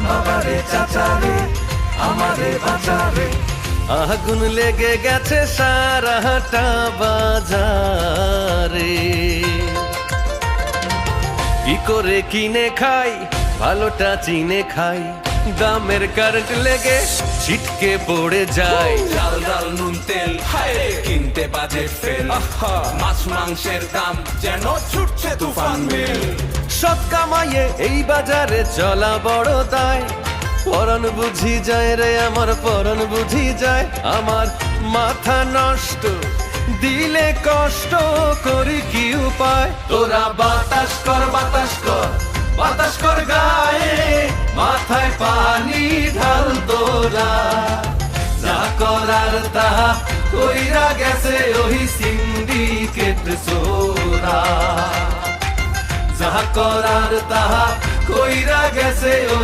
বাবারে চাচারে আমারে বাঁচারে। আগুন লেগে গেছে সারাটা বাজারে, কি করে কিনে খাই ভালোটা চিনে খাই, দামের কারেন্ট লেগে ছিটকে পড়ে যায়। চাল ডাল নুন তেল হায় রে কিনতে বাজে ফেল, মাছ মাংসের দাম যেন ছুটছে তুফান মেল। সৎ কামাইয়ে এই বাজারে চলা বড় দায়, পরন বুঝি যায় রে আমার পরন বুঝি যায়। আমার মাথা নষ্ট দিলে কষ্ট করি কি উপায়। তোরা বাতাস কর বাতাস কর বাতাস কর গায়ে, মাথায় পানি ঢাল তোরা। যা করার তাহা কইরা গেছে ওই সিন্ডিকেট চোরা। যা করার তাহা কইরা গেছে ওই